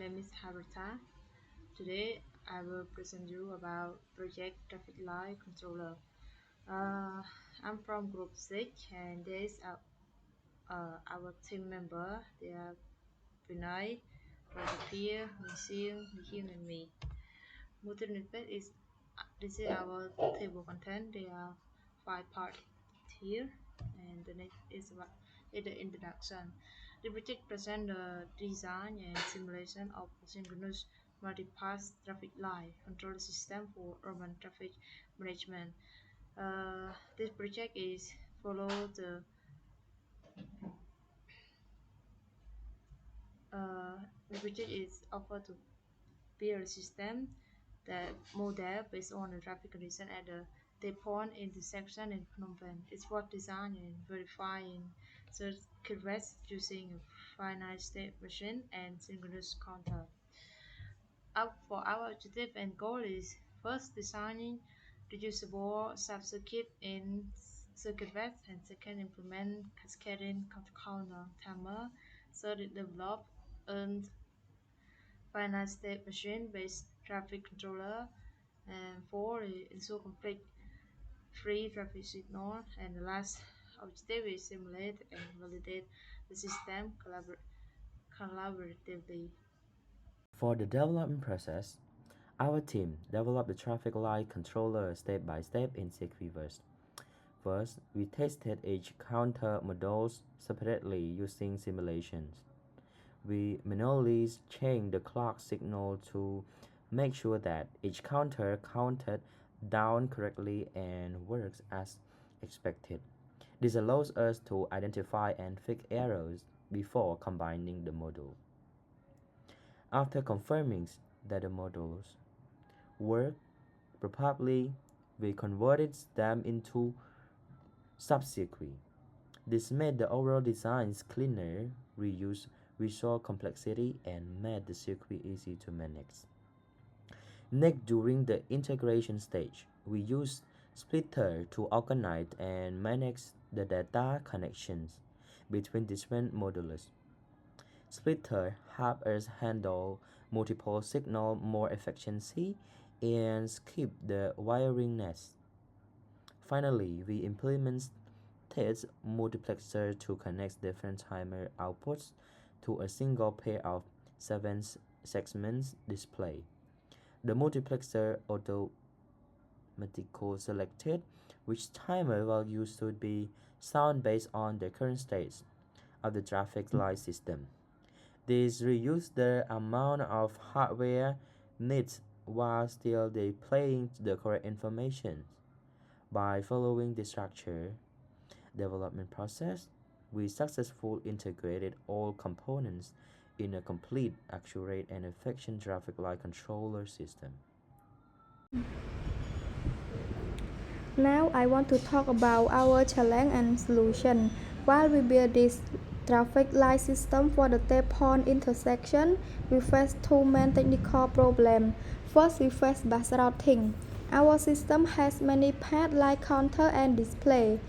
name is Harita. Today I will present you about Project Traffic Light Controller. Uh, I'm from Group 6 and this is our team member. They are Vinay, Radhapir, Nisim, Nikhil and me. Multi-Unit is this is our table content. There are 5 parts here, and the next is the introduction. The project presents the design and simulation of synchronous multi-path traffic light control system for urban traffic management. This project is follow uh, the project is offered to build a system that model based on the traffic condition at the Depon intersection in Phnom Penh. It was designed and verified in circuit using a finite state machine and synchronous counter. For our objective and goal is first designing reducible sub-circuit in circuit and second implement cascading counter timer. Third develop a finite state machine based traffic controller, and four ensure complete free traffic signal, and the last objective is simulate and validate the system collaboratively. For the development process, our team developed the traffic light controller step by step in sequence. First, we tested each counter modules separately using simulations. We manually changed the clock signal to make sure that each counter counted down correctly and works as expected. This allows us to identify and fix errors before combining the module. After confirming that the modules work properly, we converted them into subcircuit. This made the overall designs cleaner, reduced visual complexity, and made the circuit easy to manage. Next, during the integration stage, we used Splitter to organize and manage the data connections between different modules. Splitter help us handle multiple signals more efficiently and skip the wiring nest. Finally, we implemented multiplexer to connect different timer outputs to a single pair of 7 segments display. The multiplexer automatically selected which timer value should be sound based on the current state of the traffic light system. This reduced the amount of hardware needs while still displaying the correct information. By following the structure development process, we successfully integrated all components in a complete, accurate, and efficient traffic light controller system. Now I want to talk about our challenge and solution. While we build this traffic light system for the Tepon intersection, we face two main technical problems. First, we face bus routing. Our system has many paths like counter and display.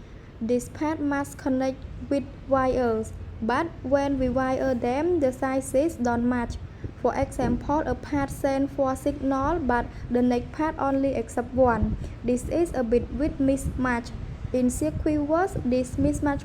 These paths must connect with wires, but when we wire them, the sizes don't match. For example, a path sends 4 signals, but the next path only accepts 1. This is a bit with mismatch. In circuit this mismatch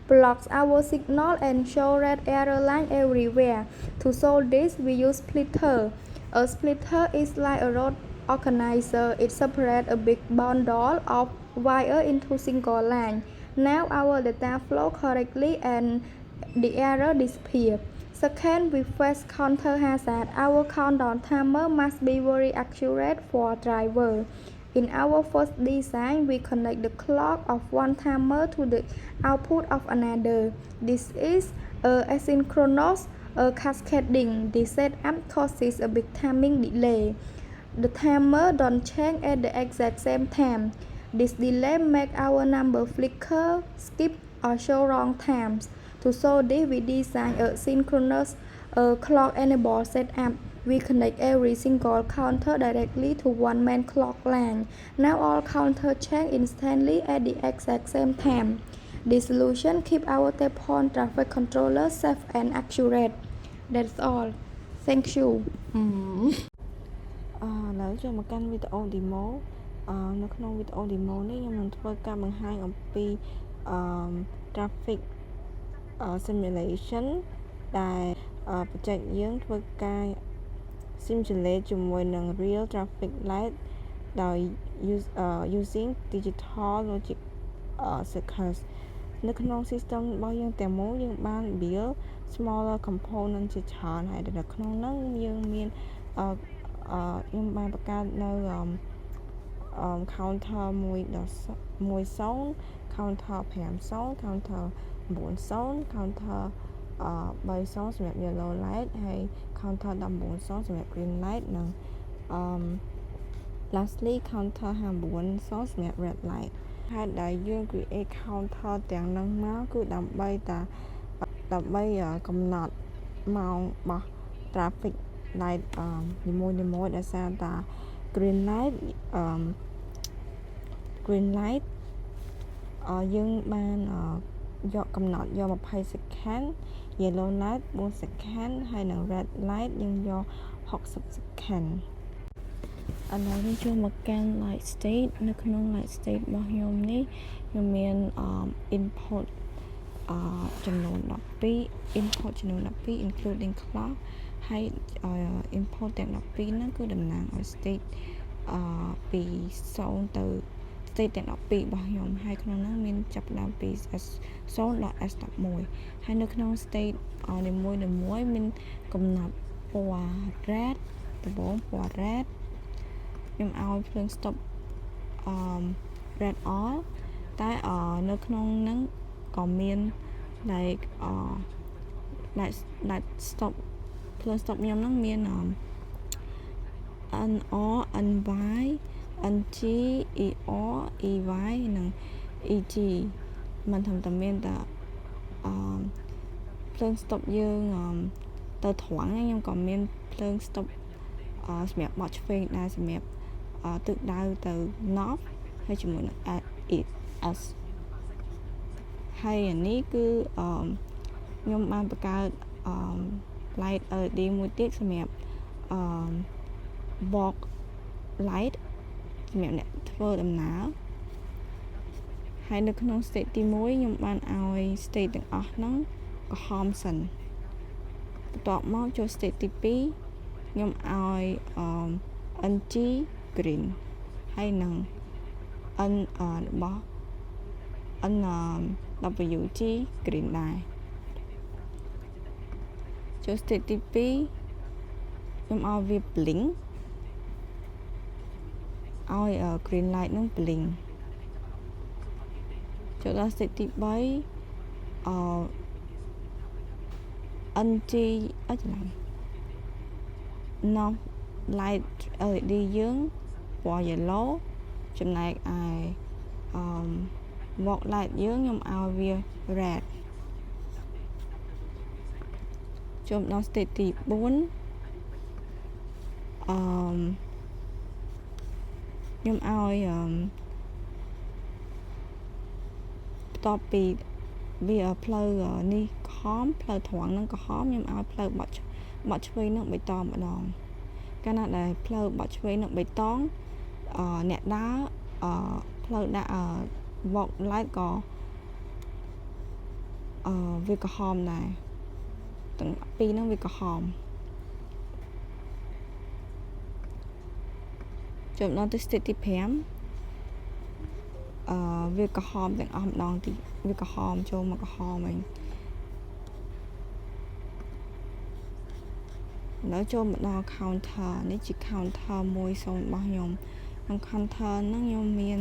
blocks our signal and show red error line everywhere. To solve this, we use splitter. A splitter is like a road organizer. It separates a big bundle of wire into single line. Now our data flow correctly and the error disappears. Second, we face counter hazard. Our countdown timer must be very accurate for driver. In our first design, we connect the clock of one timer to the output of another. This is asynchronous cascading. This setup causes a big timing delay. The timer don't change at the exact same time. This delay makes our number flicker, skip, or show wrong times. To solve this, we design a synchronous clock-enabled setup. We connect every single counter directly to one main clock line. Now all counters change instantly at the exact same time. This solution keeps our Tepon traffic controller safe and accurate. That's all thank you ឥឡូវចូលមកកាន់វីដេអូ demo នៅក្នុងវីដេអូ demo នេះខ្ញុំនឹងធ្វើការបង្ហាញអំពី traffic simulation ដែលបច្ចេកយើងធ្វើការ simulate ជាមួយនឹង real traffic light ដោយ using digital logic circuits នៅក្នុង system របស់យើងទាំងមូលយើងបាន build smaller component ជាច្រើនហើយនៅក្នុងហ្នឹងយើងមានខ្ញុំបានបង្កើតនៅ counter 10 counter 50 counter 90 counter 30សម្រាប់ yellow light ហើយ counter 19សម្រាប់ green light និង lastly counter 59សម្រាប់ red light ហេតុដែលយើង create counter ទាំងហ្នឹងមកគឺដើម្បីកំណត់ម៉ោងរបស់ traffic light នីមួយៗដោយសារតា green light យើងបានយកកំណត់យក20 second yellow light 4 second ហើយនិង red light យើងយក60 second ឥឡូវនេះចូលមកកាន់ light state នៅក្នុង light state របស់ខ្ញុំនេះខ្ញុំមាន input ចំនួន12 input ចំនួន12 including clock ហើយ input ទាំង12ហ្នឹងគឺតំណាងឲ្យ state ពី0ទៅ state ទាំង12របស់ខ្ញុំហើយក្នុងហ្នឹងមានចាប់ផ្ដើមពី S0 ដល់ S11 ហើយនៅក្នុង state នីមួយៗមានកំណត់ពណ៌ red ដំបូងពណ៌ red ខ្ញុំឲ្យភ្លើង stop red all តែនៅក្នុងហ្នឹងក៏មាន like light stop ភ្លើង stop ខ្ញុំហ្នឹងមាន NR NY NG ER EY និង EG មិនធម្មតាមានតែភ្លើង stop យើងទៅត្រង់ខ្ញុំក៏មានភ្លើង stop សម្រាប់បត់ឆ្វេងដែរសម្រាប់ទិសដៅទៅ north ហើយជាមួយនឹង S ហើយអានេះគឺខ្ញុំបានបង្កើត light LED មួយទៀតសម្រាប់walk light សម្រាប់អ្នកធ្វើដំណើរហើយនៅក្នុង state ទី1ខ្ញុំបានឲ្យ state ទាំងអស់ហ្នឹងក្រហមសិនបន្ទាប់មកចូល state ទី2ខ្ញុំឲ្យ NG green ហើយនឹង N របស់ NWG green ដែរចូល state ទី2ខ្ញុំឲ្យវា blink ឲ្យ green light នឹង blink ចូលដល់ state ទី3NG ច្រឡំ north light LED យើងពណ៌ yellow ចំណែកឯwalk light យើងខ្ញុំឲ្យវា red ចូលដល់ state ទី4ខ្ញុំឲ្យបន្ទាប់ពីវាផ្លូវនេះក្រហមផ្លូវត្រង់ហ្នឹងក្រហមខ្ញុំឲ្យផ្លូវបត់ឆ្វេងហ្នឹងបៃតងម្ដងកាលណាដែលផ្លូវបត់ឆ្វេងហ្នឹងបៃតងអ្នកដើរផ្លូវដាក់walk light ក៏វាក្រហមដែរទាំងពីរហ្នឹងវាក្រហមចូលដល់ទៅ state ទី5វាក្រហមទាំងអស់ម្ដងទីវាក្រហមចូលមកក្រហមវិញឥឡូវចូលមកដល់ counter នេះជា counter 10របស់ខ្ញុំក្នុង counter ហ្នឹងខ្ញុំមាន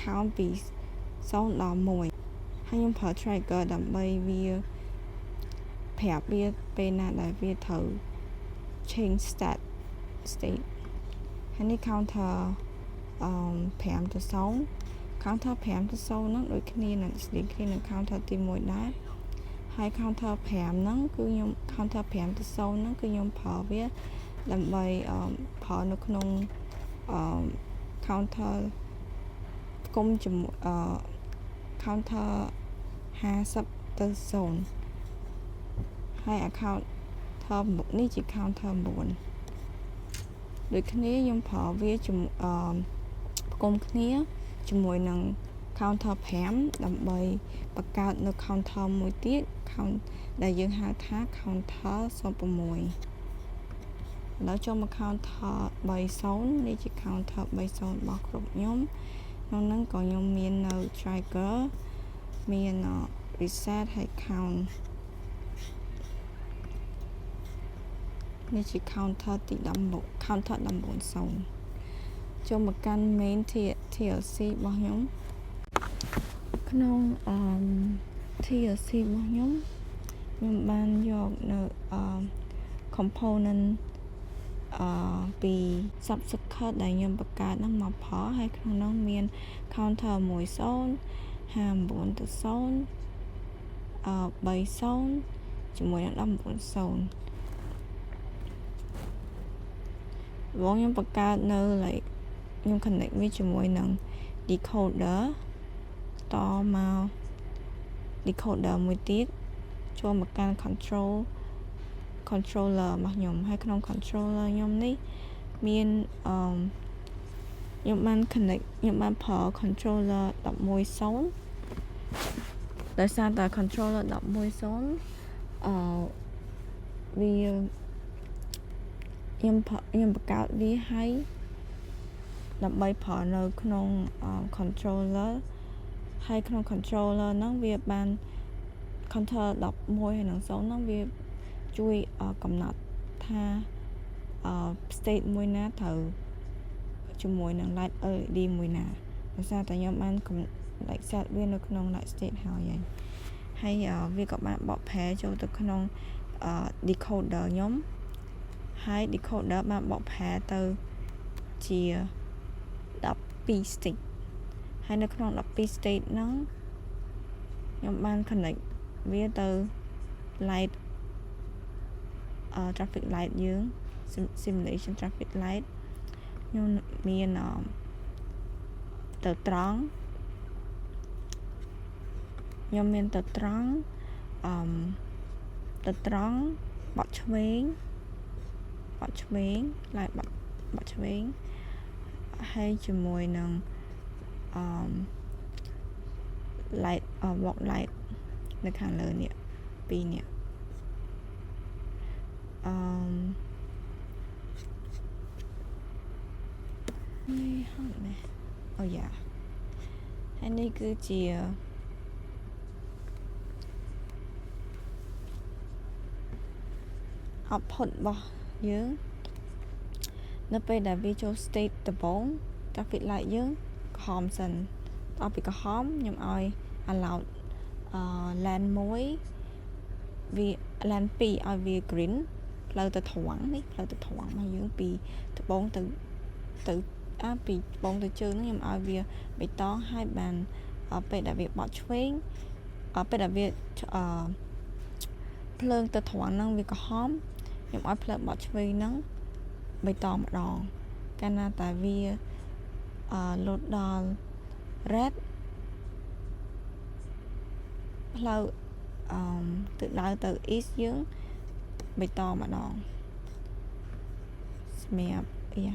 count ពី0ដល់1ហើយខ្ញុំប្រើ trigger ដើម្បីវាប្រាប់វាពេលណាដែលវាត្រូវ change state ហើយនេះ counter 5ទៅ0 counter 5ទៅ0ហ្នឹងដូចគ្នានឹងស្តីគ្នានឹង counter ទី1ដែរហើយ counter 5ហ្នឹងគឺខ្ញុំ counter 5ទៅ0ហ្នឹងគឺខ្ញុំប្រើវាដើម្បីប្រើនៅក្នុងcounter ផ្គុំជាមួយ counter 50ទៅ0 ហើយ account នេះជា counter 9 ដូចគ្នាខ្ញុំប្រើវាផ្គុំគ្នាជាមួយនឹង counter 5 ដើម្បីបង្កើតនៅ counter មួយទៀត ដែលយើងហៅថា counter 06 ឥឡូវចូលមក counter 30 នេះជា counter 30 របស់គ្រប់ខ្ញុំក្នុងហ្នឹងក៏ខ្ញុំមាននៅ trigger មាន reset ហើយ count នេះជា counter ទី19 counter 190 ចូលមកកាន់ main TLC របស់ខ្ញុំក្នុងTLC របស់ខ្ញុំបានយកនៅcomponent ពី subscript ដែលខ្ញុំបង្កើតហ្នឹងមកផលហើយក្នុងនោះមាន counter 10 59ទៅ0 30ជាមួយនឹង190បងខ្ញុំបង្កើតនៅ like ខ្ញុំ connect វាជាមួយនឹង decoder តមក decoder មួយទៀតចូលមកកាន់ controller របស់ខ្ញុំហើយក្នុង controller ខ្ញុំនេះមានខ្ញុំបាន connect ខ្ញុំបានប្រើ controller 110ដោយសារតែ controller 110វាខ្ញុំបង្កើតវាឲ្យដើម្បីប្រើនៅក្នុង controller ហើយក្នុង controller ហ្នឹងវាបាន controller 11ហើយនឹង0ហ្នឹងវាជួយកំណត់ថា state មួយណាត្រូវជាមួយនឹង light LED មួយណាដោយសារតែខ្ញុំបាន like set វានៅក្នុង light state ហើយវាក៏បានបកប្រែចូលទៅក្នុង decoder ខ្ញុំហើយ decoder បានបកប្រែទៅជា12 state ហើយនៅក្នុង12 state ហ្នឹងខ្ញុំបាន connect វាទៅ light traffic light យើង simulation traffic light ខ្ញុំមានទៅត្រង់ខ្ញុំមានទៅត្រង់បត់ឆ្វេង light បត់ឆ្វេងហើយជាមួយនឹងlight walk light នៅខាងលើនេះពីរនេះនេះហត់ណាស់អូយ៉ាហើយនេះគឺជា output របស់យើងនៅពេលដែលវាចូល state ដំបូង traffic light យើងក្រហមសិនដល់ពីក្រហមខ្ញុំឲ្យ allow lane 1វា lane 2ឲ្យវា green ផ្លូវទៅត្រង់នេះផ្លូវទៅត្រង់របស់យើងពីត្បូងទៅពីត្បូងទៅជើងហ្នឹងខ្ញុំឲ្យវាបៃតងហើយបានពេលដែលវាបត់ឆ្វេងពេលដែលវាភ្លើងទៅត្រង់ហ្នឹងវាក្រហមខ្ញុំឲ្យភ្លើងបត់ឆ្វេងហ្នឹងបៃតងម្ដងកាលណាតែវាលោតដល់ red ផ្លូវទៅដល់ទៅ east យើងបៃតងម្ដងសម្រាប់យ៉ា